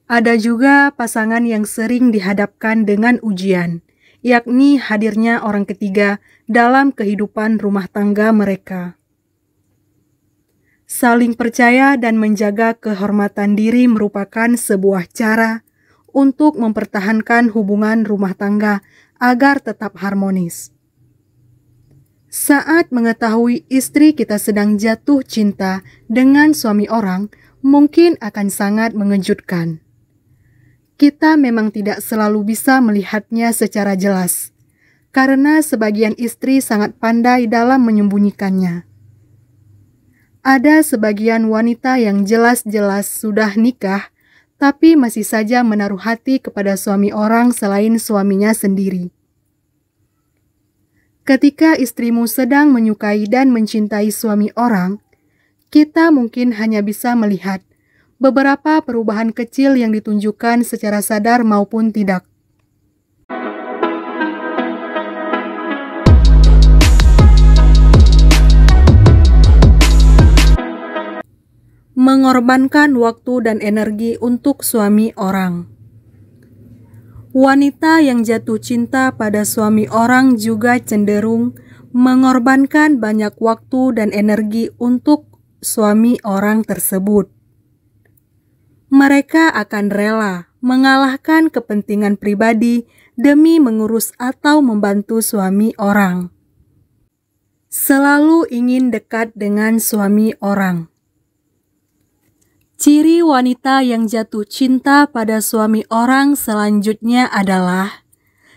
Ada juga pasangan yang sering dihadapkan dengan ujian, yakni hadirnya orang ketiga dalam kehidupan rumah tangga mereka. Saling percaya dan menjaga kehormatan diri merupakan sebuah cara untuk mempertahankan hubungan rumah tangga agar tetap harmonis. Saat mengetahui istri kita sedang jatuh cinta dengan suami orang, mungkin akan sangat mengejutkan. Kita memang tidak selalu bisa melihatnya secara jelas, karena sebagian istri sangat pandai dalam menyembunyikannya. Ada sebagian wanita yang jelas-jelas sudah nikah, tapi masih saja menaruh hati kepada suami orang selain suaminya sendiri. Ketika istrimu sedang menyukai dan mencintai suami orang, kita mungkin hanya bisa melihat beberapa perubahan kecil yang ditunjukkan secara sadar maupun tidak. Mengorbankan waktu dan energi untuk suami orang. Wanita yang jatuh cinta pada suami orang juga cenderung mengorbankan banyak waktu dan energi untuk suami orang tersebut. Mereka akan rela mengalahkan kepentingan pribadi demi mengurus atau membantu suami orang. Selalu ingin dekat dengan suami orang. Ciri wanita yang jatuh cinta pada suami orang selanjutnya adalah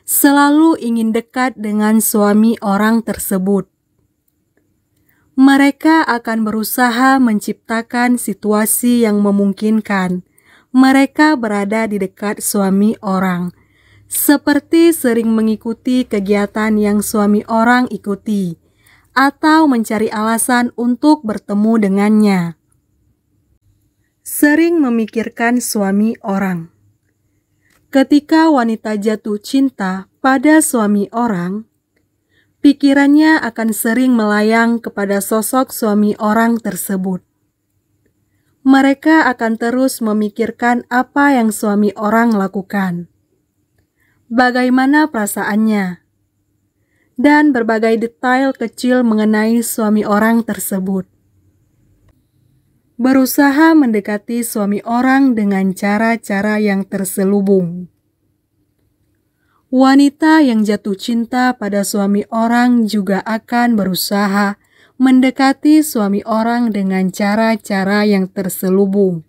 selalu ingin dekat dengan suami orang tersebut. Mereka akan berusaha menciptakan situasi yang memungkinkan mereka berada di dekat suami orang, seperti sering mengikuti kegiatan yang suami orang ikuti, atau mencari alasan untuk bertemu dengannya. Sering memikirkan suami orang. Ketika wanita jatuh cinta pada suami orang, pikirannya akan sering melayang kepada sosok suami orang tersebut. Mereka akan terus memikirkan apa yang suami orang lakukan, bagaimana perasaannya, dan berbagai detail kecil mengenai suami orang tersebut. Berusaha mendekati suami orang dengan cara-cara yang terselubung. Wanita yang jatuh cinta pada suami orang juga akan berusaha mendekati suami orang dengan cara-cara yang terselubung.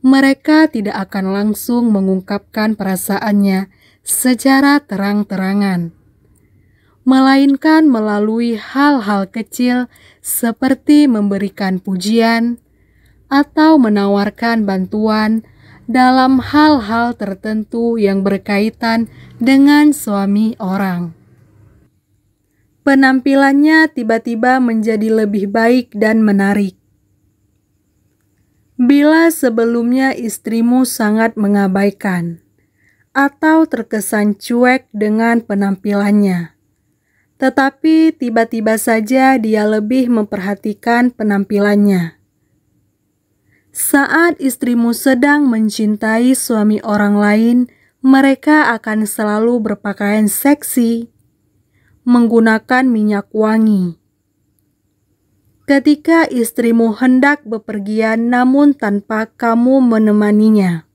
Mereka tidak akan langsung mengungkapkan perasaannya secara terang-terangan, melainkan melalui hal-hal kecil seperti memberikan pujian atau menawarkan bantuan dalam hal-hal tertentu yang berkaitan dengan suami orang. Penampilannya tiba-tiba menjadi lebih baik dan menarik. Bila sebelumnya istrimu sangat mengabaikan atau terkesan cuek dengan penampilannya, tetapi tiba-tiba saja dia lebih memperhatikan penampilannya. Saat istrimu sedang mencintai suami orang lain, mereka akan selalu berpakaian seksi, menggunakan minyak wangi. Ketika istrimu hendak bepergian namun tanpa kamu menemaninya,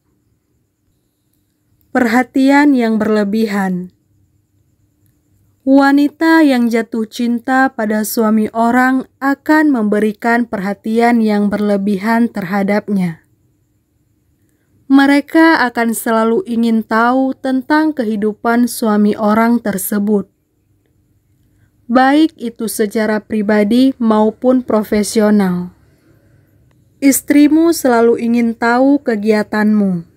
perhatian yang berlebihan. Wanita yang jatuh cinta pada suami orang akan memberikan perhatian yang berlebihan terhadapnya. Mereka akan selalu ingin tahu tentang kehidupan suami orang tersebut, baik itu secara pribadi maupun profesional. Istrimu selalu ingin tahu kegiatanmu.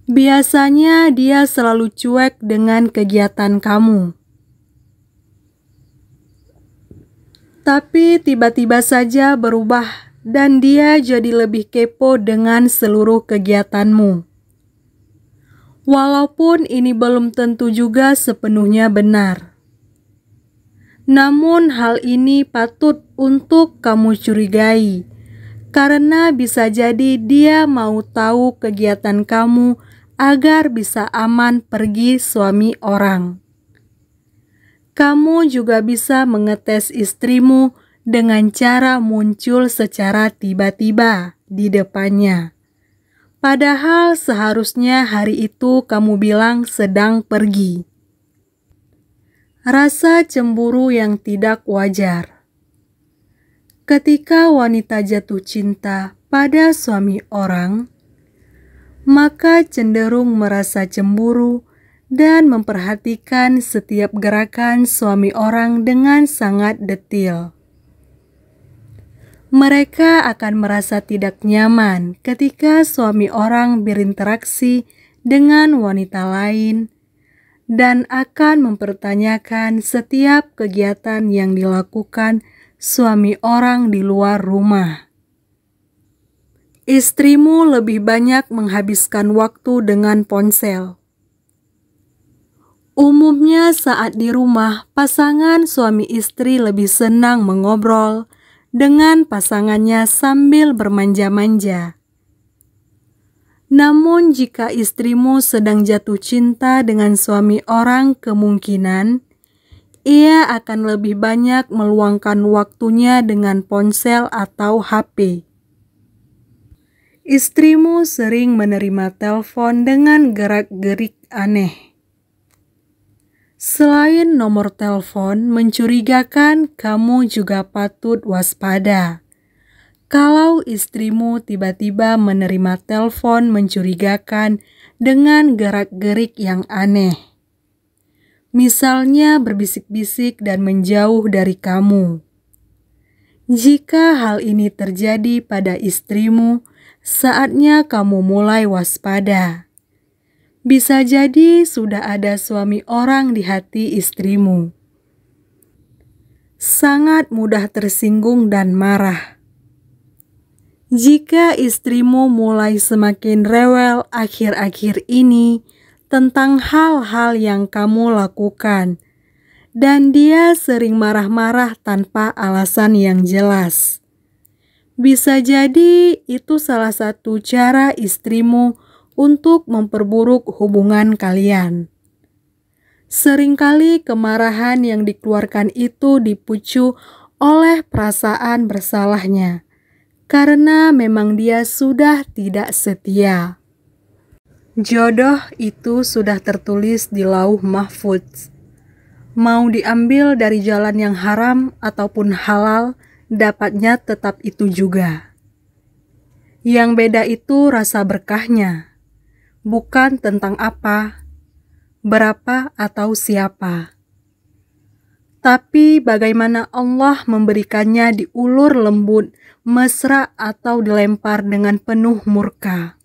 Biasanya dia selalu cuek dengan kegiatan kamu. Tapi tiba-tiba saja berubah dan dia jadi lebih kepo dengan seluruh kegiatanmu. Walaupun ini belum tentu juga sepenuhnya benar. Namun hal ini patut untuk kamu curigai, karena bisa jadi dia mau tahu kegiatan kamu agar bisa aman pergi suami orang. Kamu juga bisa mengetes istrimu dengan cara muncul secara tiba-tiba di depannya. Padahal seharusnya hari itu kamu bilang sedang pergi. Rasa cemburu yang tidak wajar. Ketika wanita jatuh cinta pada suami orang, maka cenderung merasa cemburu dan memperhatikan setiap gerakan suami orang dengan sangat detil. Mereka akan merasa tidak nyaman ketika suami orang berinteraksi dengan wanita lain dan akan mempertanyakan setiap kegiatan yang dilakukan suami orang di luar rumah. Istrimu lebih banyak menghabiskan waktu dengan ponsel. Umumnya saat di rumah, pasangan suami istri lebih senang mengobrol dengan pasangannya sambil bermanja-manja. Namun jika istrimu sedang jatuh cinta dengan suami orang, kemungkinan ia akan lebih banyak meluangkan waktunya dengan ponsel atau HP. Istrimu sering menerima telepon dengan gerak-gerik aneh. Selain nomor telepon mencurigakan, kamu juga patut waspada. Kalau istrimu tiba-tiba menerima telepon mencurigakan dengan gerak-gerik yang aneh, misalnya berbisik-bisik dan menjauh dari kamu. Jika hal ini terjadi pada istrimu, saatnya kamu mulai waspada. Bisa jadi sudah ada suami orang di hati istrimu. Sangat mudah tersinggung dan marah. Jika istrimu mulai semakin rewel akhir-akhir ini tentang hal-hal yang kamu lakukan, dan dia sering marah-marah tanpa alasan yang jelas, bisa jadi itu salah satu cara istrimu untuk memperburuk hubungan kalian. Seringkali kemarahan yang dikeluarkan itu dipicu oleh perasaan bersalahnya, karena memang dia sudah tidak setia. Jodoh itu sudah tertulis di lauh mahfudz. Mau diambil dari jalan yang haram ataupun halal, dapatnya tetap itu juga. Yang beda itu rasa berkahnya. Bukan tentang apa, berapa, atau siapa. Tapi bagaimana Allah memberikannya diulur lembut, mesra, atau dilempar dengan penuh murka.